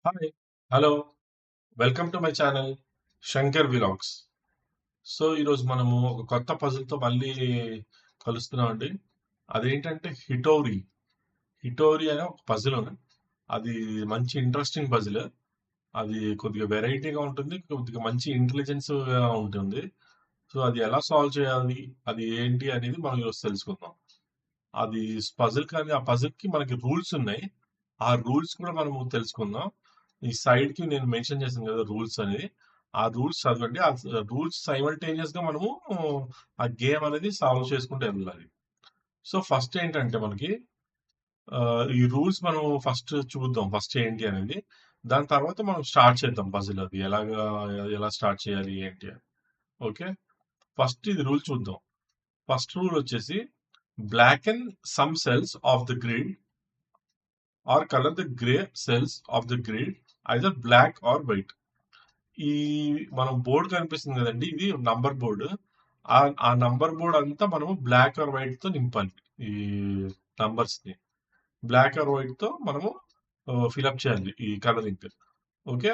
Hi. Hello. Welcome to my channel 'Shankar vlogs'. So, ఈరోజు మనము ఒక కొత్త పజిల్‌తో మళ్ళీ కలుస్తున్నామండి. అదేంటంటే హిటోరి. హిటోరి అనే ఒక పజిల్ ఉంది. అది మంచి ఇంట్రెస్టింగ్ పజిల్. అది కొద్దిగా వెరైటీగా ఉంటుంది. కొద్దిగా మంచి ఇంటెలిజెన్స్‌గా ఉంటుంది. సో, అది ఎలా సాల్వ్ చేయాలి? అది ఏంటి అనేది మనం ఈరోజు తెలుసుకుందాం. అది పజిల్ కానీ ఆ పజిల్‌కి మనకి రూల్స్ ఉన్నాయి. ఆ రూల్స్ కూడా మనము తెలుసుకుందాం. ఈ సైడ్‌కి నేను మెన్షన్ చేశాను కదా! రూల్స్ అనేది. ఆ రూల్స్ చదవండి. ఆ రూల్స్ సైమల్టేనియస్‌గా మనము ఆ గేమ్ అనేది సాల్వ్ చేసుకుంటూ వెళ్ళాలి. సో, ఫస్ట్ ఏంటంటే మనకి ఈ రూల్స్ మనం ఫస్ట్ చూద్దాం. ఫస్ట్ ఏంటి అనేది. దాని తర్వాత మనం స్టార్ట్ చేద్దాం పజిల్ అది. ఎలా స్టార్ట్ చేయాలి ఏంటి అని. ఓకే. ఫస్ట్ ఇది రూల్ చూద్దాం. ఫస్ట్ రూల్ వచ్చేసి blacken some cells of the grid or colour the grey cells of the grid either black or white. ఈ మనం బోర్డ్ కనిపిస్తుంది కదండి, ఇది నంబర్ బోర్డు. ఆ ఆ నంబర్ బోర్డ్ అంతా మనము బ్లాక్ ఆర్ వైట్ తో నింపాలి. ఈ నంబర్స్ ని బ్లాక్ ఆర్ వైట్ తో మనము ఫిలప్ చేయాలి ఈ కలరింగ్. ఓకే.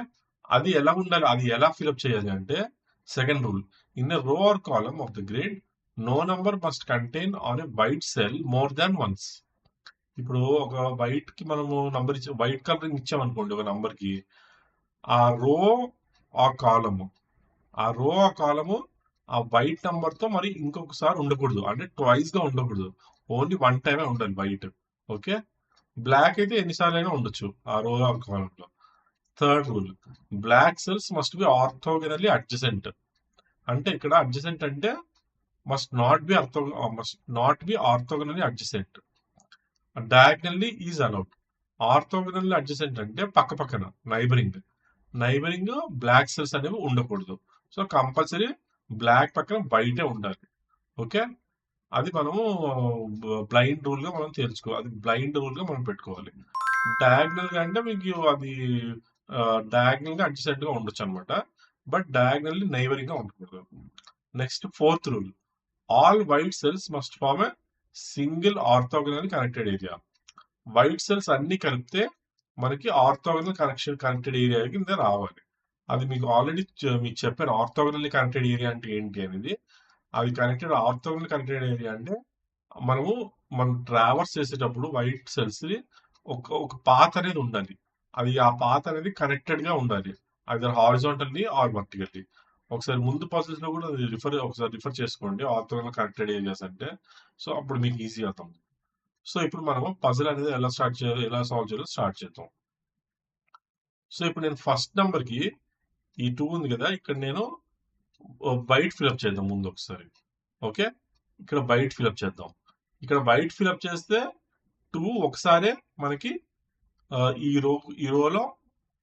అది ఎలా ఉండాలి, అది ఎలా ఫిలప్ చేయాలి అంటే second rule, in a row or column of the grid no number must contain on a white cell more than once. ఇప్పుడు ఒక వైట్ కి మనము నంబర్ ఇచ్చి వైట్ కలరింగ్ ఇచ్చామనుకోండి ఒక నంబర్ కి, ఆ రో ఆ కాలము ఆ కాలము ఆ వైట్ నంబర్ తో మరి ఇంకొకసారి ఉండకూడదు, అంటే ట్వైస్ గా ఉండకూడదు. ఓన్లీ వన్ టైమే ఉండాలి వైట్. ఓకే. బ్లాక్ అయితే ఎన్నిసార్లు అయినా ఉండొచ్చు ఆ రో ఆ కాలం లో. Third rule, black cells must be orthogonally adjacent. అంటే ఇక్కడ అడ్జసెంట్ అంటే must not be orthogonally adjacent. Diagonally is allowed. Orthogonal adjacent అంటే పక్క పక్కన నైబరింగ్. నైబరింగ్ బ్లాక్ సెల్స్ అనేవి ఉండకూడదు. సో కంపల్సరీ బ్లాక్ పక్కన వైటే ఉండాలి. ఓకే. అది మనము బ్లైండ్ రూల్ గా మనం తేల్చుకోవాలి. అది బ్లైండ్ రూల్ గా మనం పెట్టుకోవాలి. డయాగ్నల్ గా అంటే మీకు అది డయాగ్నల్ గా అడ్జసెంట్ గా ఉండొచ్చు అనమాట. బట్ డయాగ్నల్లీ నైబరింగ్ గా ఉండకూడదు. Next fourth rule, all white cells must form a single orthogonal connected area. White cells అన్ని కలిపితే మనకి ఆర్థోగనల్ కనెక్టెడ్ ఏరియా కింద రావాలి. అది మీకు ఆల్రెడీ మీకు చెప్పాను ఆర్థోగనల్లీ కనెక్టెడ్ ఏరియా అంటే ఏంటి అనేది. అది ఆర్థోగనల్ కనెక్టెడ్ ఏరియా అంటే మనము మనం ట్రావర్స్ చేసేటప్పుడు వైట్ సెల్స్ ఒక ఒక పాత్ అనేది ఉండాలి. అది ఆ పాత్ అనేది కనెక్టెడ్ గా ఉండాలి. Either horizontally or vertically. ఒకసారి ముందు ప్రాసెస్ లో కూడా ఒకసారి రిఫర్ చేసుకోండి ఆర్థోగనల్ కనెక్టెడ్ ఏరియాస్ అంటే. సో అప్పుడు మీకు ఈజీ అవుతాం. సో ఇప్పుడు మనము పజిల్ అనేది ఎలా స్టార్ట్ చేయాలి, ఎలా సాల్వ్ చేయాలో స్టార్ట్ చేద్దాం. సో ఇప్పుడు నేను ఫస్ట్ నెంబర్ కి ఈ 2 ఉంది కదా, ఇక్కడ నేను వైట్ ఫిల్అప్ చేద్దాం ముందు ఒకసారి. ఓకే. ఇక్కడ వైట్ ఫిల్అప్ చేద్దాం. ఇక్కడ వైట్ ఫిల్అప్ చేస్తే 2 ఒకసారే మనకి ఆ, ఈ రో ఈ రోలో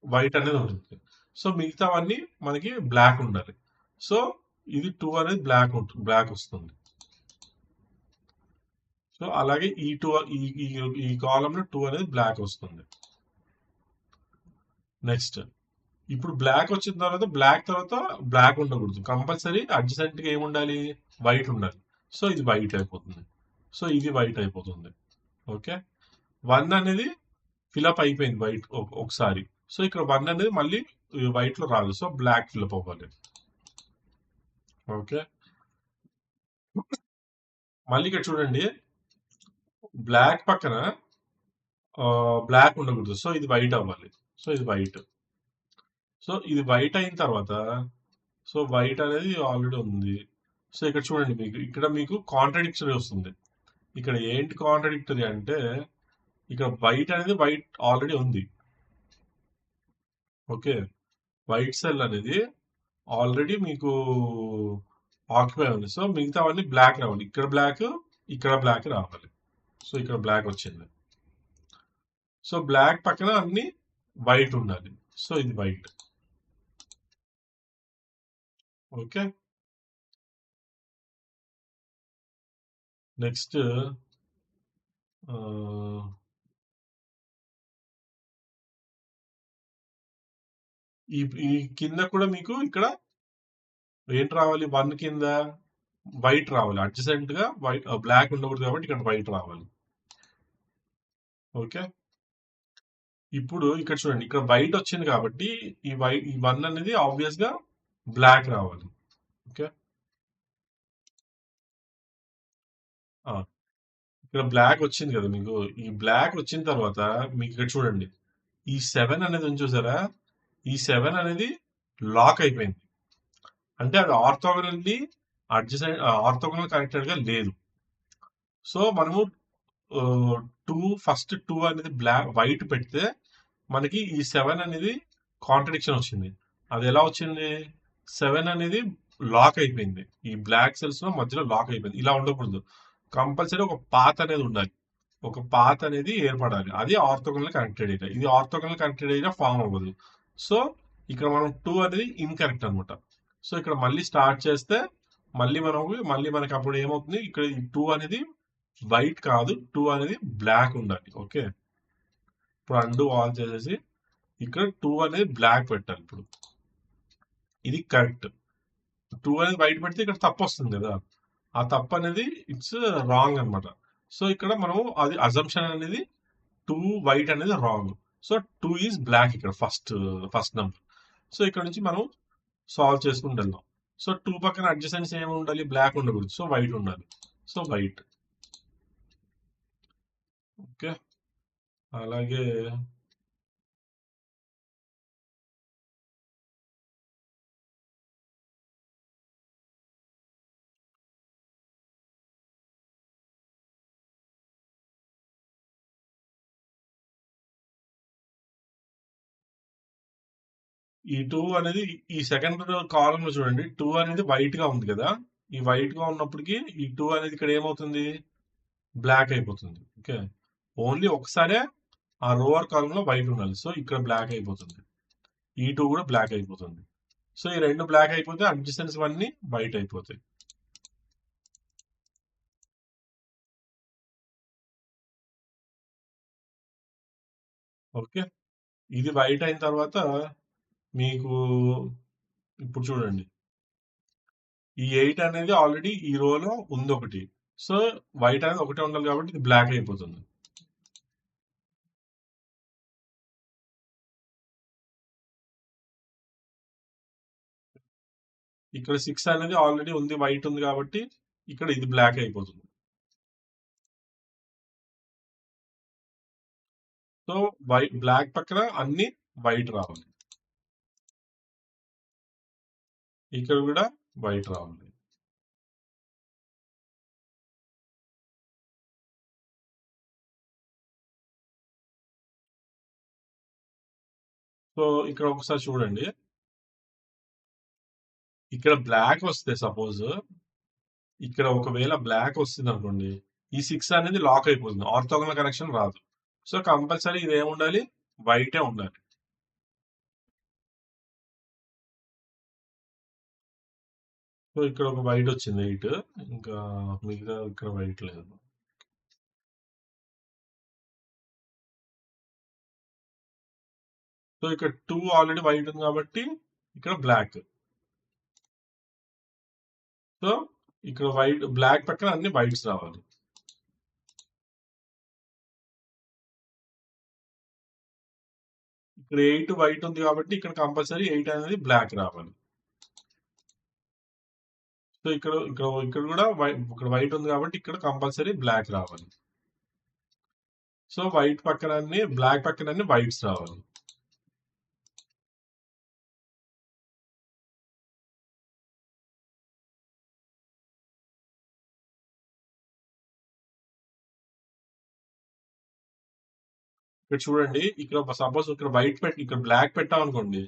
వైట్ అనేది ఉంటుంది. సో మిగతావన్నీ మనకి బ్లాక్ ఉండాలి. సో ఇది 2 అనేది బ్లాక్ వస్తుంది. సో అలాగే ఈ 2 ఈ ఈ ఈ కాలంలో 2 అనేది బ్లాక్ వస్తుంది. నెక్స్ట్, ఇప్పుడు బ్లాక్ వచ్చిన తర్వాత బ్లాక్ ఉండకూడదు. కంపల్సరీ అడ్జసెంట్ గా ఏముండాలి, వైట్ ఉండాలి. సో ఇది వైట్ అయిపోతుంది. సో ఇది వైట్ అయిపోతుంది. ఓకే. 1 అనేది ఫిలప్ అయిపోయింది వైట్ ఒకసారి. సో ఇక్కడ 1 అనేది మళ్ళీ వైట్ లో రాదు. సో బ్లాక్ ఫిలప్ అవ్వాలి. ఓకే. మళ్ళీ ఇక్కడ చూడండి, బ్లాక్ పక్కన బ్లాక్ ఉండకూడదు. సో ఇది వైట్ అవ్వాలి. సో ఇది వైట్. సో ఇది వైట్ అయిన తర్వాత, సో వైట్ అనేది ఆల్రెడీ ఉంది. సో ఇక్కడ చూడండి, మీకు కాంట్రడిక్టరీ వస్తుంది. ఇక్కడ ఏంటి కాంట్రడిక్టరీ అంటే, ఇక్కడ వైట్ ఆల్రెడీ ఉంది. ఓకే. వైట్ సెల్ అనేది ఆల్రెడీ మీకు ఆక్యుపై ఉంది. సో మిగతావన్నీ బ్లాక్ రావాలి. ఇక్కడ బ్లాక్ రావాలి. సో ఇక్కడ బ్లాక్ వచ్చింది. సో బ్లాక్ పక్కన అన్ని వైట్ ఉండాలి. సో ఇది వైట్. ఓకే. నెక్స్ట్, ఈ ఈ కింద కూడా మీకు ఇక్కడ ఏంటి రావాలి, 1 కింద వైట్ రావాలి. అడ్జసెంట్ గా వైట్ బ్లాక్ ఉండకూడదు కాబట్టి ఇక్కడ వైట్ రావాలి. ఓకే. ఇప్పుడు ఇక్కడ చూడండి. ఇక్కడ వైట్ వచ్చింది కాబట్టి ఈ 1 అనేది ఆబ్వియస్‌గా బ్లాక్ రావాలి. ఓకే. ఆ! ఇక్కడ బ్లాక్ వచ్చింది కదా మీకు. ఈ బ్లాక్ వచ్చిన తర్వాత మీకు ఇక్కడ చూడండి. ఈ 7 అనేది ఉంది చూసారా? ఈ 7 అనేది లాక్ అయిపోయింది. అంటే అది ఆర్థోగోనల్ కనెక్టెడ్‌గా లేదు. సో, మనము 2 అనేది వైట్ పెడితే మనకి ఈ 7 అనేది కాంట్రడిక్షన్ వచ్చింది. అది ఎలా వచ్చింది? 7 అనేది లాక్ అయిపోయింది. ఈ బ్లాక్ సెల్స్ లో మధ్యలో లాక్ అయిపోయింది. ఇలా ఉండకూడదు. కంపల్సరీ ఒక పాత్ అనేది ఉండాలి. ఒక పాత్ అనేది ఏర్పడాలి. అది ఆర్థోగోనల్ కనెక్టెడ్ ఏరియా. ఇది ఆర్థోగోనల్ కనెక్టెడ్ ఏరియా ఫామ్ అవ్వదు. సో ఇక్కడ మనం 2 అనేది ఇన్కరెక్ట్ అనమాట. సో ఇక్కడ మళ్ళీ స్టార్ట్ చేస్తే మళ్ళీ మనకి అప్పుడు ఏమవుతుంది? ఇక్కడ ఈ 2 అనేది వైట్ కాదు. 2 అనేది బ్లాక్ ఉండాలి. ఓకే. ఇప్పుడు అండు ఆన్ చేసేసి ఇక్కడ 2 అనేది బ్లాక్ పెట్టాలి ఇప్పుడు. ఇది కరెక్ట్. 2 అనేది వైట్ పెడితే ఇక్కడ తప్పు వస్తుంది కదా! ఆ తప్పు అనేది ఇట్స్ రాంగ్ అనమాట. సో ఇక్కడ మనం అది అజంప్షన్ అనేది 2 వైట్ అనేది రాంగ్. సో 2 ఈజ్ బ్లాక్ ఇక్కడ ఫస్ట్ నంబర్. సో ఇక్కడ నుంచి మనం సాల్వ్ చేసుకుంటూ వెళ్దాం. సో 2 పక్కన అడ్జసెంట్స్ ఏమి ఉండాలి? బ్లాక్ ఉండకూడదు. సో వైట్ ఉండాలి. So white. ఓకే. అలాగే ఈ 2 అనేది ఈ సెకండ్ కాలమ్ లో చూడండి. 2 అనేది వైట్ గా ఉంది కదా! ఈ వైట్ గా ఉన్నప్పటికీ ఈ 2 అనేది ఇక్కడ ఏమవుతుంది? బ్లాక్ అయిపోతుంది. ఓకే. ఓన్లీ ఒకసారే ఆ లోవర్ కాలమ్ లో వైట్ ఉండాలి. సో ఇక్కడ బ్లాక్ అయిపోతుంది. ఈ 2 కూడా బ్లాక్ అయిపోతుంది. సో ఈ 2 బ్లాక్ అయిపోతే అడ్జసెంట్స్ అన్ని వైట్ అయిపోతాయి. ఓకే. ఇది వైట్ అయిన తర్వాత మీకు ఇప్పుడు చూడండి. ఈ 8 అనేది ఆల్రెడీ ఈ రోలో ఉంది ఒకటి. సో వైట్ అనేది ఒకటే ఉండాలి కాబట్టి ఇది బ్లాక్ అయిపోతుంది. ఇక్కడ 6 అనేది ఆల్రెడీ ఉంది వైట్ ఉంది కాబట్టి ఇక్కడ ఇది బ్లాక్ అయిపోతుంది. సో బ్లాక్ పక్కన అన్ని వైట్ రావాలి. ఇక్కడ కూడా వైట్ రావాలి. సో ఇక్కడ ఒకసారి చూడండి. ఇక్కడ బ్లాక్ వస్తే సపోజ్ ఇక్కడ ఒకవేళ బ్లాక్ వస్తుంది అనుకోండి. ఈ 6 అనేది లాక్ అయిపోతుంది. ఆర్థోగోనల్ కనెక్షన్ రాదు. సో కంపల్సరీ ఇది ఏముండాలి? వైటే ఉండాలి. సో ఇక్కడ ఒక వైట్ వచ్చింది 8. ఇంకా మిగతా ఇక్కడ వైట్ లేదు. సో ఇక్కడ 2 ఆల్రెడీ వైట్ ఉంది కాబట్టి ఇక్కడ బ్లాక్. సో ఇక్కడ బ్లాక్ పక్కన అన్ని వైట్స్ రావాలి. ఇక్కడ 8 వైట్ ఉంది కాబట్టి ఇక్కడ కంపల్సరీ 8 అనేది బ్లాక్ రావాలి. సో ఇక్కడ కూడా ఇక్కడ వైట్ ఉంది కాబట్టి ఇక్కడ కంపల్సరీ బ్లాక్ రావాలి. సో వైట్ పక్కన అన్ని బ్లాక్ పక్కన అన్ని వైట్స్ రావాలి. ఇక్కడ చూడండి. ఇక్కడ సపోజ్ ఇక్కడ బ్లాక్ పెట్టాం అనుకోండి.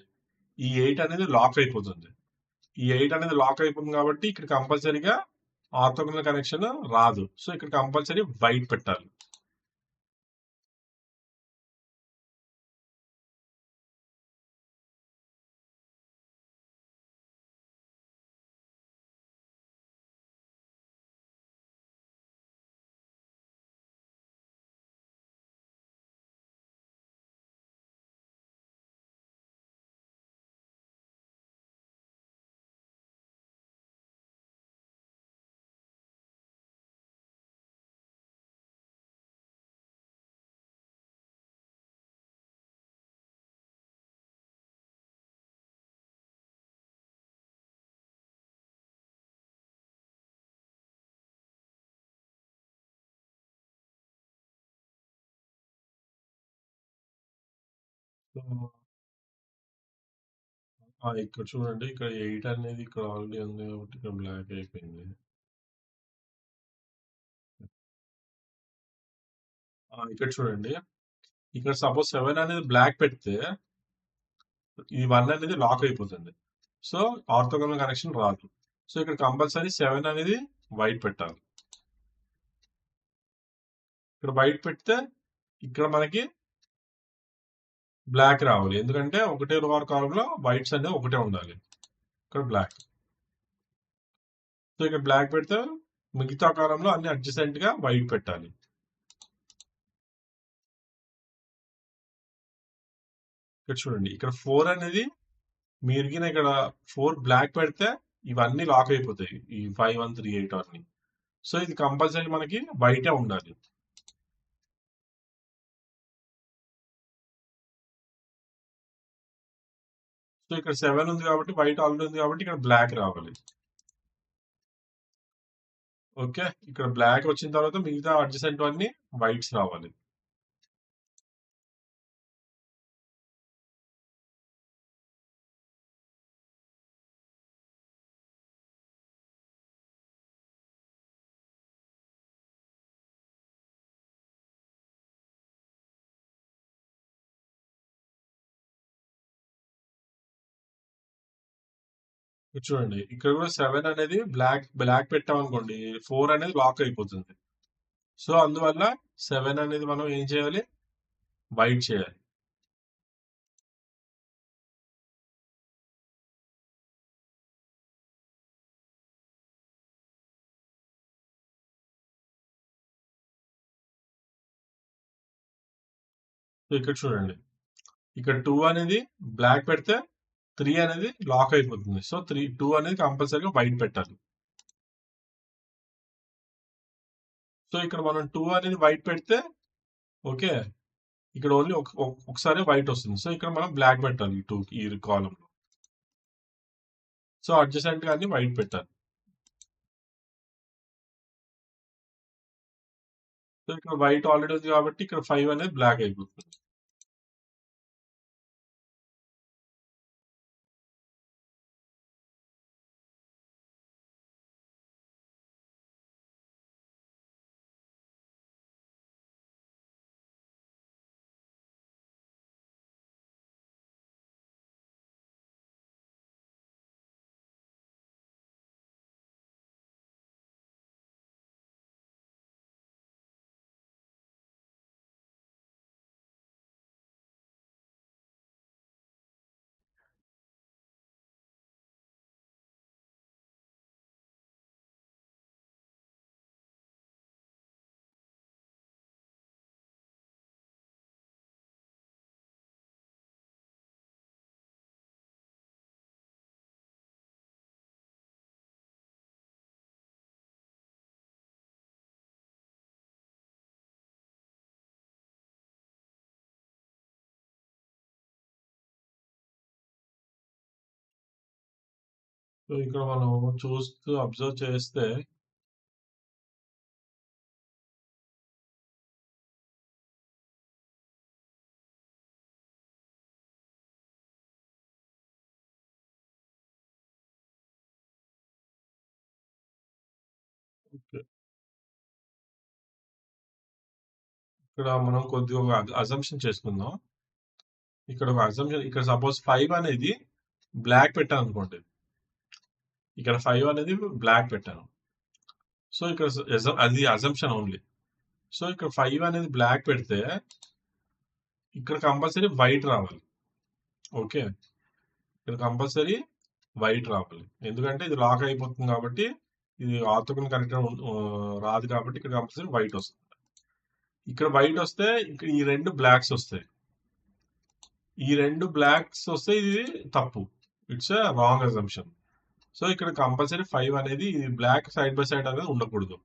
ఈ 8 అనేది లాక్ అయిపోతుంది. ఈ 8 అనేది లాక్ అయిపోతుంది కాబట్టి ఇక్కడ కంపల్సరీగా ఆర్థోగోనల్ కనెక్షన్ రాదు. సో ఇక్కడ కంపల్సరీ వైట్ పెట్టాలి. సో, ఇక్కడ చూడండి. ఇక్కడ 8 అనేది ఇక్కడ ఆల్రెడీ ఉంది కాబట్టి ఇక్కడ బ్లాక్ అయిపోయింది. ఇక్కడ చూడండి. ఇక్కడ సపోజ్ 7 అనేది బ్లాక్ పెడితే ఈ 1 అనేది లాక్ అయిపోతుంది. సో, ఆర్థోగోనల్ కనెక్షన్ రాదు. సో, ఇక్కడ కంపల్సరీ 7 అనేది వైట్ పెట్టాలి. ఇక్కడ వైట్ పెడితే ఇక్కడ మనకి బ్లాక్ రావాలి. ఎందుకంటే ఒకటే రో ఆర్ కాలమ్‌లో వైట్స్ అనేవి ఒకటే ఉండాలి. ఇక్కడ బ్లాక్. సో, ఇక్కడ బ్లాక్ పెడితే మిగతా కాలమ్‌లో అన్ని అడ్జసెంట్‌గా వైట్ పెట్టాలి. ఇక్కడ చూడండి. ఇక్కడ 4 అనేది మీరు గిన ఇక్కడ 4 బ్లాక్ పెడితే ఇవన్నీ లాక్ అయిపోతాయి. ఈ 5, 1, 3, 8 అన్నీ. సో, ఇది కంపల్సరీ మనకి వైటే ఉండాలి. సో, ఇక్కడ 7 ఉంది కాబట్టి వైట్ ఆల్రెడీ ఉంది కాబట్టి ఇక్కడ బ్లాక్ రావాలి. ఓకే. ఇక్కడ బ్లాక్ వచ్చిన తర్వాత మిగతా అడ్జసెంట్ అన్నీ వైట్స్ రావాలి. ఇక్కడ చూడండి. ఇక్కడ కూడా 7 అనేది బ్లాక్ పెట్టామనుకోండి 4 అనేది లాక్ అయిపోతుంది. సో, అందువల్ల 7 అనేది మనం ఏం చేయాలి? వైట్ చేయాలి. సో, ఇక్కడ చూడండి. ఇక్కడ 2 అనేది బ్లాక్ పెడితే 3 అనేది లాక్ అయిపోతుంది. సో, 2 అనేది కంపల్సరీగా వైట్ పెట్టాలి. సో, ఇక్కడ మనం 2 అనేది వైట్ పెడితే ఓకే. ఇక్కడ ఓన్లీ ఒకసారి వైట్ వస్తుంది. సో, ఇక్కడ మనం బ్లాక్ పెట్టాలి ఈ కాలమ్‌లో. సో, అడ్జసెంట్‌గా అన్ని వైట్ పెట్టాలి. సో, ఇక్కడ వైట్ ఆల్రెడీ ఉంది కాబట్టి ఇక్కడ 5 అనేది బ్లాక్ అయిపోతుంది. సో, ఇక్కడ మనం చూస్తూ అబ్జర్వ్ చేస్తే ఓకే. ఇక్కడ మనం కొద్దిగా ఒక అజంప్షన్ చేసుకుందాం. ఇక్కడ ఒక అజంప్షన్ ఇక్కడ సపోజ్ 5 అనేది బ్లాక్ పెట్టాననుకోండి. ఇక్కడ 5 అనేది బ్లాక్ పెట్టాను. సో, ఇక్కడ అది అజంప్షన్ ఓన్లీ. సో, ఇక్కడ 5 అనేది బ్లాక్ పెడితే ఇక్కడ కంపల్సరీ వైట్ రావాలి. ఓకే. ఇక్కడ కంపల్సరీ వైట్ రావాలి. ఎందుకంటే ఇది లాక్ అయిపోతుంది కాబట్టి ఇది ఆర్థోగోనల్ కనెక్టర్ రాదు కాబట్టి ఇక్కడ కంపల్సరీ వైట్ వస్తుంది. ఇక్కడ వైట్ వస్తే ఇక్కడ ఈ 2 బ్లాక్స్ వస్తాయి. ఈ 2 బ్లాక్స్ వస్తే ఇది తప్పు. It's a wrong assumption. So, ఇక్కడ కంపల్సరీ 5 అనేది బ్లాక్ సైడ్ బై సైడ్ అనేది ఉండకూడదు.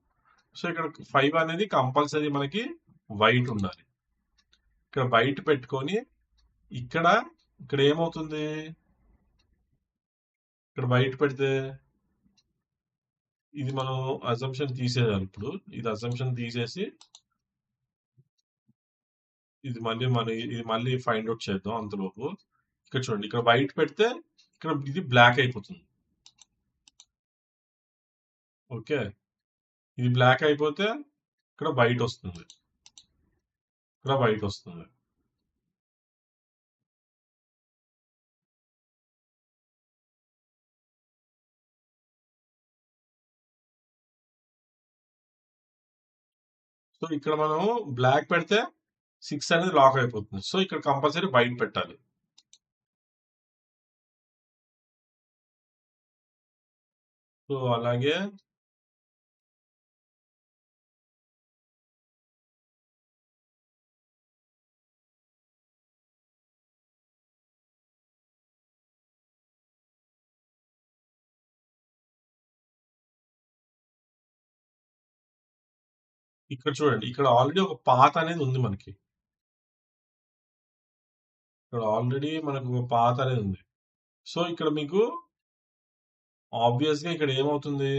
సో, ఇక్కడ 5 అనేది కంపల్సరీ మనకి వైట్ ఉండాలి. ఇక్కడ వైట్ పెట్టుకొని ఇక్కడ ఇక్కడ ఏమవుతుంది? ఇక్కడ వైట్ పెడితే ఇది మనం అజంప్షన్ తీసేయాలి ఇప్పుడు. ఇది అజంప్షన్ తీసేసి ఇది మళ్ళీ ఫైండ్ ఔట్ చేద్దాం అంతలోపు. ఇక్కడ చూడండి. ఇక్కడ వైట్ పెడితే ఇక్కడ ఇది బ్లాక్ అయిపోతుంది. ఓకే. ఇది బ్లాక్ అయిపోతే ఇక్కడ వైట్ వస్తుంది. ఇక్కడ వైట్ వస్తుంది. సో ఇక్కడ మనం బ్లాక్ పెడితే 6 అనేది లాక్ అయిపోతుంది. సో ఇక్కడ కంపల్సరీ వైట్ పెట్టాలి. సో అలాగే ఇక్కడ చూడండి. ఇక్కడ ఆల్రెడీ ఒక పాత్ అనేది ఉంది మనకి. ఇక్కడ ఆల్రెడీ మనకు ఒక పాత్ అనేది ఉంది. సో ఇక్కడ మీకు ఆబ్వియస్‌గా ఇక్కడ ఏమవుతుంది?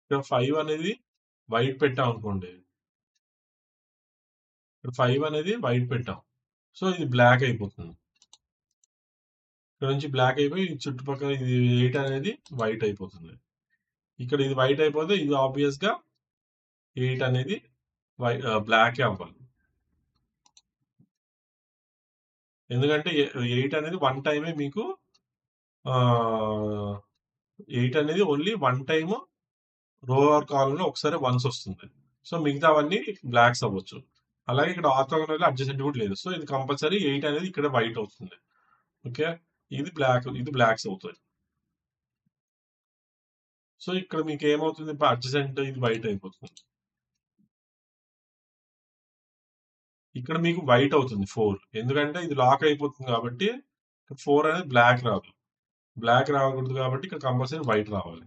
ఇక్కడ 5 అనేది వైట్ పెట్టామనుకోండి. ఇక్కడ 5 అనేది వైట్ పెట్టాం. సో ఇది బ్లాక్ అయిపోతుంది. ఇక్కడ నుంచి బ్లాక్ అయిపోయి చుట్టుపక్కల ఇది 8 అనేది వైట్ అయిపోతుంది. ఇక్కడ ఇది వైట్ అయిపోతే ఇది ఆబ్వియస్‌గా 8 అనేది బ్లాకే అవ్వాలి. ఎందుకంటే 8 అనేది వన్ టైమే మీకు 8 అనేది ఓన్లీ వన్ టైమ్ రో ఆర్ కాలమ్‌లో ఒకసారి వన్స్ వస్తుంది. సో మిగతావన్నీ బ్లాక్స్ అవ్వచ్చు. అలాగే ఇక్కడ ఆర్థోగోనల్ అడ్జసెంట్ కూడా లేదు. సో ఇది కంపల్సరీ 8 అనేది ఇక్కడ వైట్ అవుతుంది. ఓకే. ఇది బ్లాక్స్ అవుతాయి. సో ఇక్కడ మీకు ఏమవుతుంది? అడ్జసెంట్ ఇది వైట్ అయిపోతుంది. ఇక్కడ మీకు వైట్ అవుతుంది 4. ఎందుకంటే ఇది లాక్ అయిపోతుంది కాబట్టి 4 అనేది బ్లాక్ రాదు. బ్లాక్ రాకూడదు కాబట్టి ఇక్కడ కంపల్సరీ వైట్ రావాలి.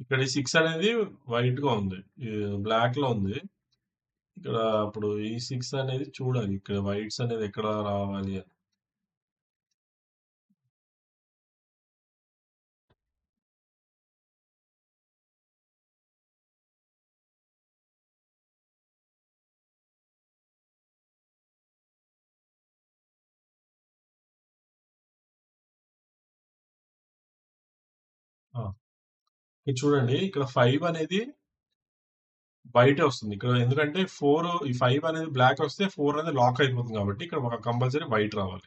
ఇక్కడ ఈ 6 అనేది వైట్‌గా ఉంది. బ్లాక్‌లో ఉంది. ఇక్కడ అప్పుడు ఈ 6 అనేది చూడాలి. ఇక్కడ వైట్స్ అనేది ఎక్కడ రావాలి అని. ఆ! ఇది చూడండి. ఇక్కడ 5 అనేది వైటే వస్తుంది. ఇక్కడ ఎందుకంటే 4 ఈ 5 అనేది బ్లాక్ వస్తే 4 అనేది లాక్ అయిపోతుంది కాబట్టి ఇక్కడ కంపల్సరీ వైట్ రావాలి.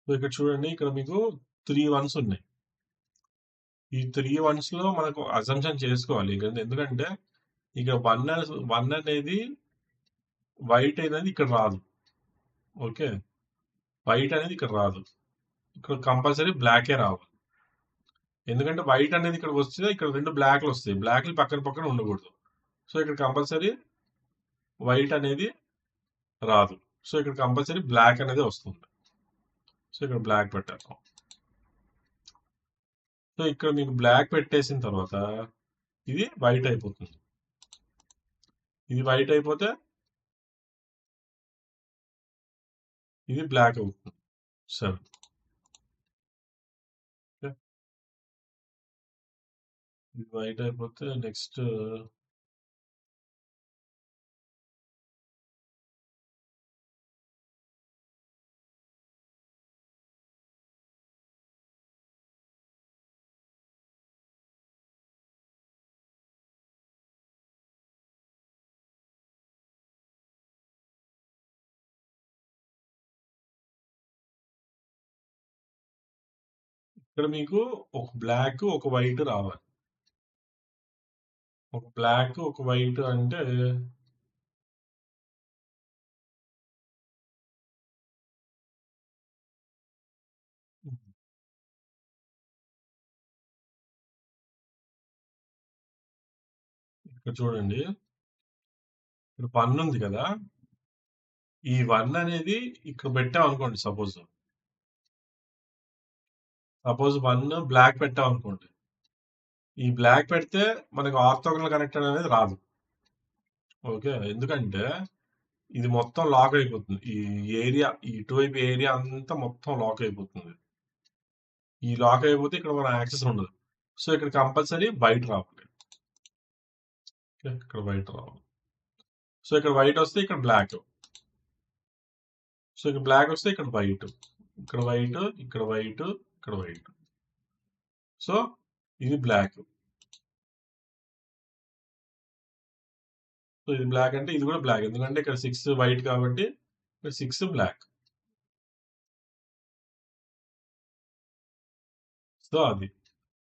సో ఇక్కడ చూడండి. ఇక్కడ మీకు 3 వన్స్ ఉన్నాయి. ఈ 3 వన్స్‌లో మనకు అజంప్షన్ చేసుకోవాలి. ఎందుకంటే ఇక 1 అనేది వైట్ అనేది ఇక్కడ రాదు. ఓకే. వైట్ అనేది ఇక్కడ రాదు. ఇక్కడ కంపల్సరీ బ్లాకే రావాలి. ఎందుకంటే వైట్ అనేది ఇక్కడికి వస్తే ఇక్కడ 2 బ్లాక్‌లు వస్తాయి. బ్లాక్‌లు పక్కన పక్కన ఉండకూడదు. సో ఇక్కడ కంపల్సరీ వైట్ అనేది రాదు. సో ఇక్కడ కంపల్సరీ బ్లాక్ అనేది వస్తుంది. సో ఇక్కడ బ్లాక్ పెట్టాను. సో ఇక్కడ మీకు బ్లాక్ పెట్టేసిన తర్వాత ఇది వైట్ అయిపోతుంది. ఇది వైట్ అయిపోతే ఇది బ్లాక్ అవుతుంది. 7. ఓకే. ఇది వైట్ అయిపోతే నెక్స్ట్ ఇక్కడ మీకు ఒక బ్లాక్, ఒక వైట్ రావాలి. ఒక బ్లాక్, ఒక వైట్ అంటే ఇక్కడ చూడండి. ఇక్కడ 1 ఉంది కదా! ఈ 1 అనేది ఇక్కడ పెట్టామనుకోండి సపోజ్. సపోజ్ 1 బ్లాక్ పెట్టామనుకోండి. ఈ బ్లాక్ పెడితే మనకు ఆర్తోగోనల్ కనెక్టర్ అనేది రాదు. ఓకే. ఎందుకంటే ఇది మొత్తం లాక్ అయిపోతుంది. ఈ ఏరియా ఇటువైపు ఏరియా అంతా మొత్తం లాక్ అయిపోతుంది. ఈ లాక్ అయిపోతే ఇక్కడ మన యాక్సెస్ ఉండదు. సో ఇక్కడ కంపల్సరీ వైట్ రావాలి. ఓకే. ఇక్కడ వైట్ రావాలి. సో ఇక్కడ వైట్ వస్తే ఇక్కడ బ్లాక్. సో ఇక్కడ బ్లాక్ వస్తే ఇక్కడ వైట్. ఇక్కడ వైట్, ఇక్కడ వైట్, ఇక్కడ వైట్. సో ఇది బ్లాక్. సో ఇది బ్లాక్ అంటే ఇది కూడా బ్లాక్. ఎందుకంటే ఇక్కడ 6 వైట్ కాబట్టి ఇక్కడ 6 బ్లాక్. సో అది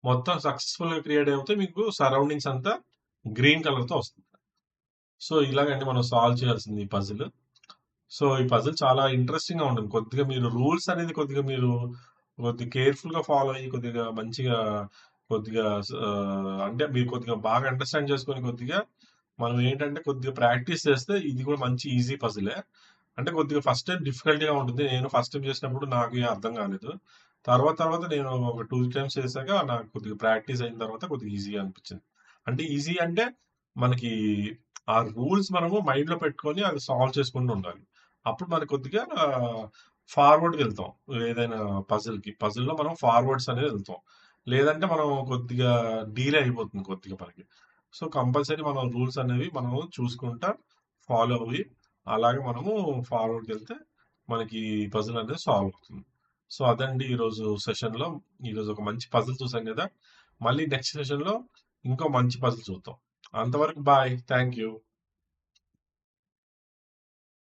మొత్తం సక్సెస్ఫుల్ గా క్రియేట్ అయిపోతే మీకు సరౌండింగ్స్ అంతా గ్రీన్ కలర్ తో వస్తుంది. సో ఇలాగండి మనం సాల్వ్ చేయాల్సింది ఈ పజిల్. సో ఈ పజిల్ చాలా ఇంట్రెస్టింగ్ గా ఉంటుంది. కొద్దిగా మీరు రూల్స్ అనేది కొద్దిగా మీరు కొద్దిగా కేర్ఫుల్ గా ఫాలో అయ్యి కొద్దిగా మంచిగా కొద్దిగా అంటే మీరు కొద్దిగా బాగా అండర్స్టాండ్ చేసుకొని కొద్దిగా మనం ఏంటంటే కొద్దిగా ప్రాక్టీస్ చేస్తే ఇది కూడా మంచి ఈజీ పజిలే. అంటే కొద్దిగా ఫస్ట్ టైం డిఫికల్టీగా ఉంటుంది. నేను ఫస్ట్ టైం చేసినప్పుడు నాకు ఏం అర్థం కాలేదు. తర్వాత నేను ఒక 2 టైమ్స్ చేశాక నాకు కొద్దిగా ప్రాక్టీస్ అయిన తర్వాత కొద్దిగా ఈజీగా అనిపించింది. అంటే ఈజీ అంటే మనకి ఆ రూల్స్ మనము మైండ్‌లో పెట్టుకొని అది సాల్వ్ చేసుకుంటూ ఉండాలి. అప్పుడు మనకు కొద్దిగా ఫార్వర్డ్‌గెళ్తాం. ఏదైనా పజిల్‌కి. పజిల్‌లో మనం ఫార్వర్డ్స్ అనేది ఎళ్తాం. లేదంటే మనం కొద్దిగా డీలే అయిపోతుంది కొద్దిగా మనకి. సో, కంపల్సరీ మనం రూల్స్ అనేవి మనము చూసుకుంటా ఫాలో అవ్వి అలాగే మనము ఫార్వర్డ్‌గెళ్తే మనకి పజిల్ అనేది సాల్వ్ అవుతుంది. సో, అదండి ఈరోజు సెషన్‌లో. ఈరోజు ఒక మంచి పజిల్ చూసాం గదా! మళ్ళీ నెక్స్ట్ సెషన్‌లో ఇంకో మంచి పజిల్ చూద్దాం. అంతవరకు బాయ్. Thank you.